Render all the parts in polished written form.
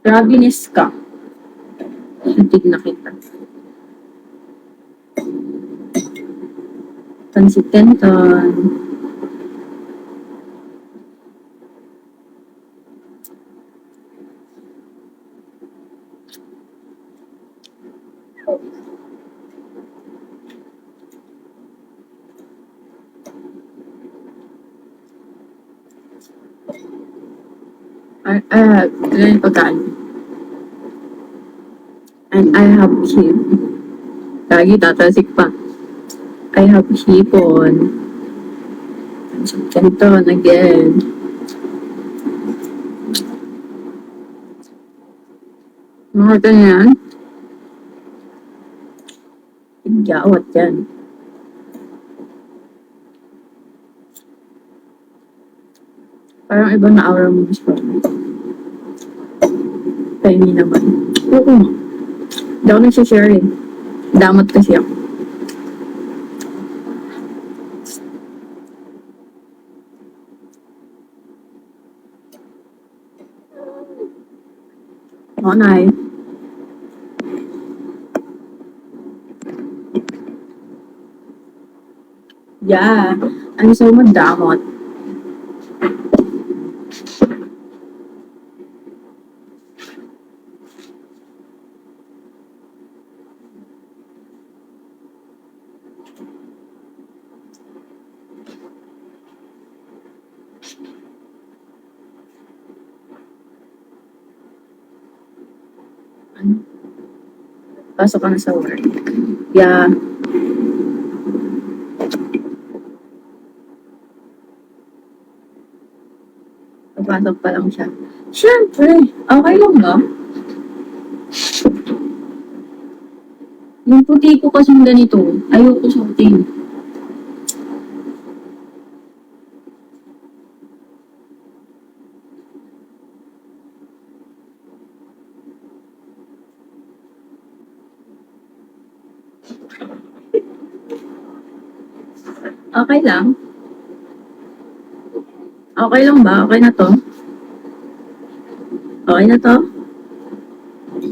Rabinis ka. Hintig na kita. Pansit Canton. Ganyan pagkain. And I have hip. Lagi tatasik pa. I have hipon. Pansit Canton again. Mga ganyan. Tigawat yan. Parang iba na aura mo gusto. Kaya hindi naman. Oo. Hindi ako nagsishare eh. Damot kasi ako. Oo, Nay. Yeah. Ano sa mo damot? Ano? Pasok ka na sa work. Yeah. Papasok pa lang siya. Siyempre, okay lang ba? Yung puti ko kasing ganito, ayoko sa puti. Okay lang. Okay lang ba? Okay na to? Okay na to?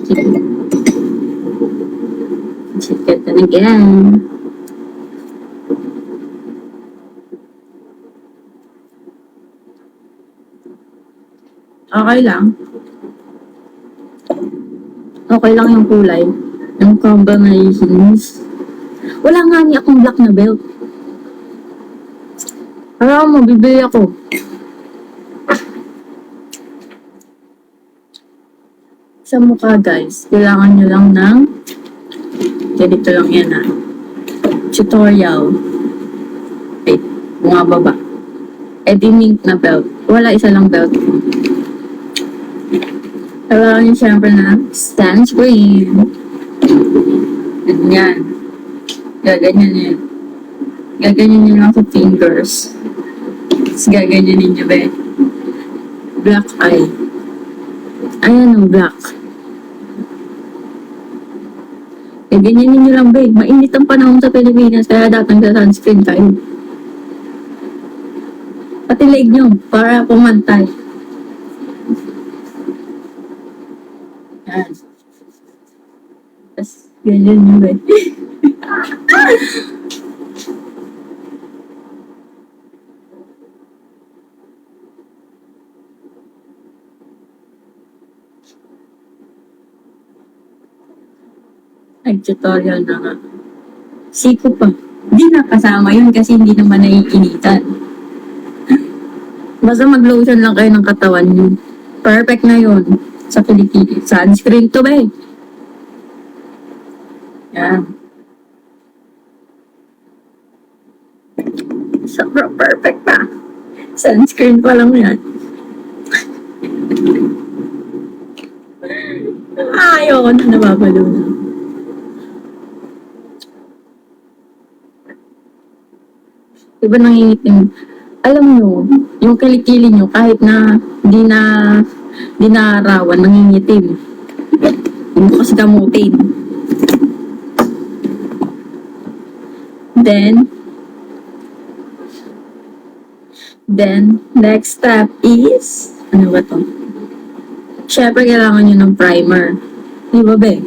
Sige. Sige ka again. Okay lang. Okay lang yung kulay. Yung combinations. Wala nga niya akong black na belt. Para mo, bibili ako. Sa mukha guys, kailangan nyo lang ng ganito lang yan tutorial. Wait, bumababa. Mink na belt. Wala, isa lang belt. Kailangan nyo syempre na sunscreen. Ganyan. Gaganyan nyo. Gaganyan nyo lang sa fingers. Tapos gaganyanin nyo ba? Black eye. Ayan ang black. Gaganyanin nyo lang ba? Mainit ang panahon sa Pilipinas kaya dapat sa sunscreen kayo. Pati leg nyo para pumantay. Yan. Tapos ganyan nyo ba? Nag-tutorial na nga. Siko pa. Hindi na kasama yun kasi hindi naman naiinitan. Basta mag-lotion lang kayo ng katawan nyo. Perfect na yun. Sa kilikili. Sunscreen to ba eh. Yan. Sobrang perfect pa. Sunscreen pa lang yan. Ayoko na nababalo na. Diba nangingitim? Alam nyo, yung kilikili nyo, kahit na di na arawan, nangingitim. Hindi mo kasi gamutin. Then, next step is, ano ba to? Syempre, kailangan nyo ng primer. Di ba, be?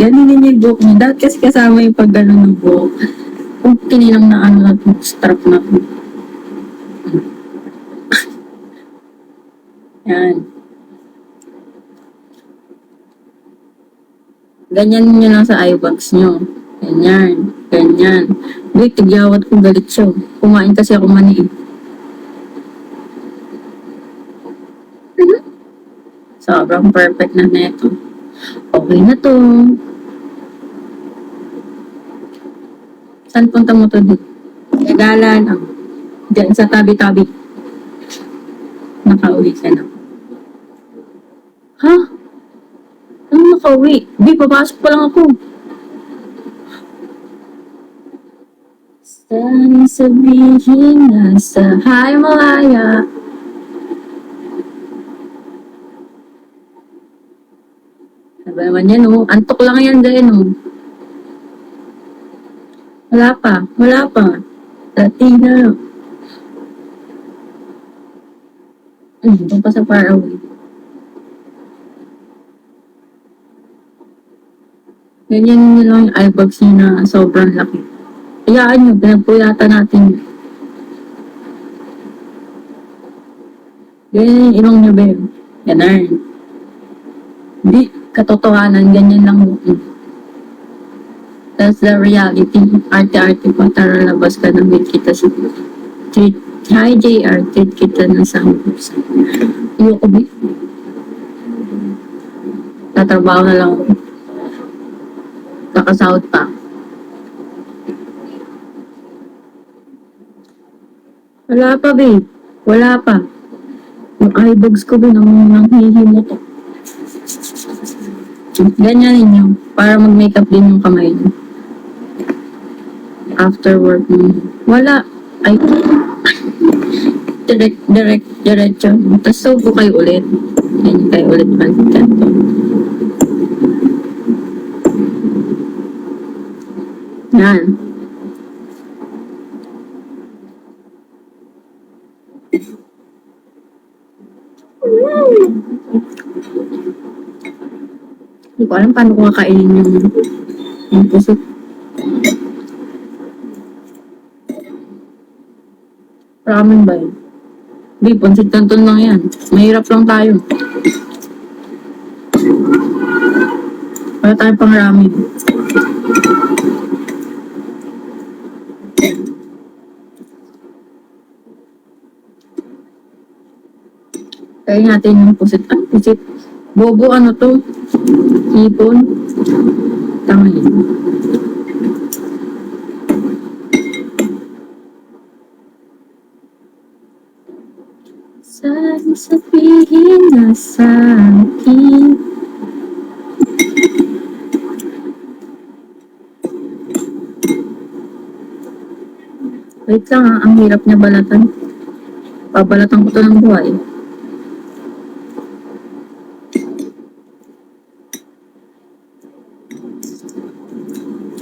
Yan din yung buhok niya. Dahil kasi kasama yung pag-ano ng buhok. Kung kinilang na ano na strap na. Yan. Ganyan nyo lang sa eye bags nyo. Ganyan. Ganyan. Wait, tigyawat ko galit siya. Kumain kasi ako mani. Sobrang perfect na neto. Okay na to. Saan punta mo to dito? Nagala lang. Diyan sa tabi-tabi. Nakauwi ka na. Ha? Ano nakauwi? Di, papasok pa lang ako. Sana sabihin na sa hi malaya. Sabi naman yan, oh. Antok lang yan din, oh. Wala pa. Wala pa. Latina. Doon pa sa far away. Ganyan nyo lang yung eye bags nyo na sobrang laki. Hayaan nyo, pinagpuyatan natin yun. Ganyan yung ilong nyo, babe. Ganun. Hindi, katotohanan, ganyan lang yun. That's the reality. Arte-arte pa, tara labas ka na may kita sa treat. Hi, JR, treat kita ng sambusa. Ayoko, babe. Tatrabaho na lang ako. Kakasahod pa. Wala pa, babe. Wala pa. Yung eye bags ko din, ang hihimo to. Ganyan ninyo. Para mag-makeup din yung kamay niyo. After work mo. Wala. Ay. Diretso. Tapos sobo kayo ulit. Ganyan kayo ulit mag-kanto. Yan. Hindi ko alam paano ko kakainin yung puso. Ramen ba yun? Di, pansit canton lang yan. Mahirap lang tayo. Wala tayo pang ramen. Kaya natin yung pusit. Ah, pusit. Bobo, ano to? Hipon. Tama yun. Sana sabihin na sa akin. Wait lang ha, ang hirap niya balatan. Babalatan ko to ng buhay.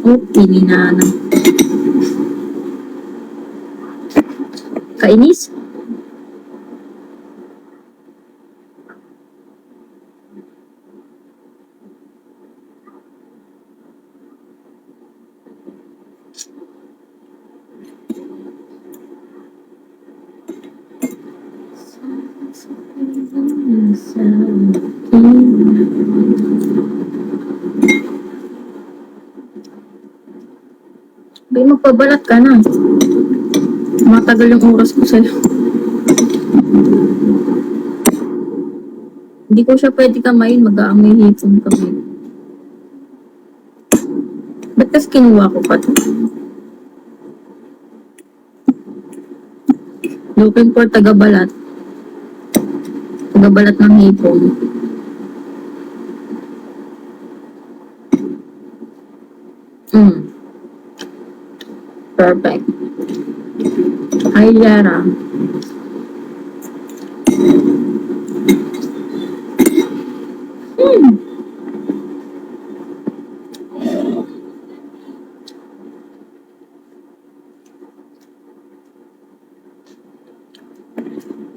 Oh, pininana. Kainis? Sa akin. Bay, magpabalat ka na. Matagal yung oras ko sa'yo. Hindi ko siya pwede kamayin, mag-aamoy hipon kami. Ba't kasi kinuha ko pa to? Looking for tagabalat. Tagabalat ng hipon. Perfect. Hi, Yara.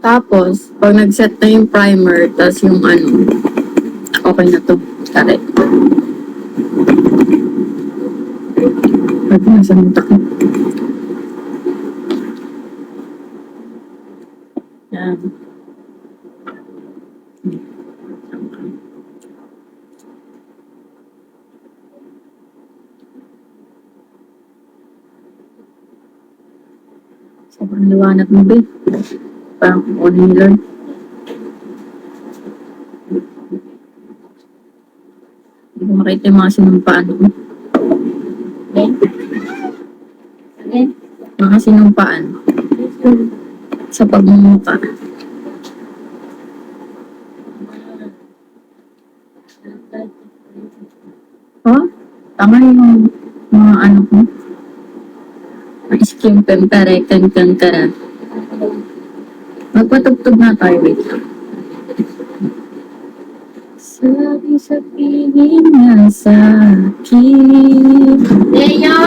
Tapos, pag nag-set na yung primer, tas yung ano, okay na to. Correct. Pag nasa mutak na. Yan. Sobrang liwanag mo, babe. Parang kung ano yung Lord. Hindi ko makita yung mga sinumpaan ko. Mga sinumpaan. Sa pagmumuka. Oh, tama yung mga ano ko. Ang skin pempere, kankara. Magpatugtog na tayo, wait lang. Sabi-sabihin nga sa akin. Leo!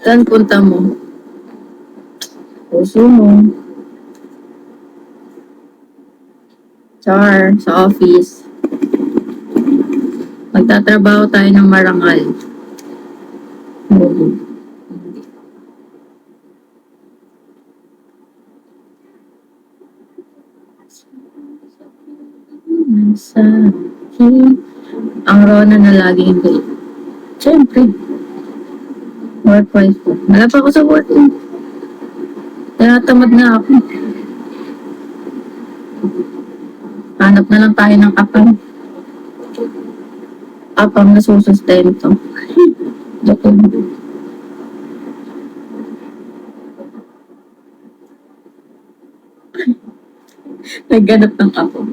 Saan punta mo? Puso mo. Char, sa office. Magtatrabaho tayo ng marangal. Oo. Sa akin. Ang Rona na laging hindi. Siyempre. Work-wise po. Wala pa ako sa work. Tinatamad na ako. Hanap na lang tayo ng apam. Apam na susustento. Joke lang. Nagganap ng apam.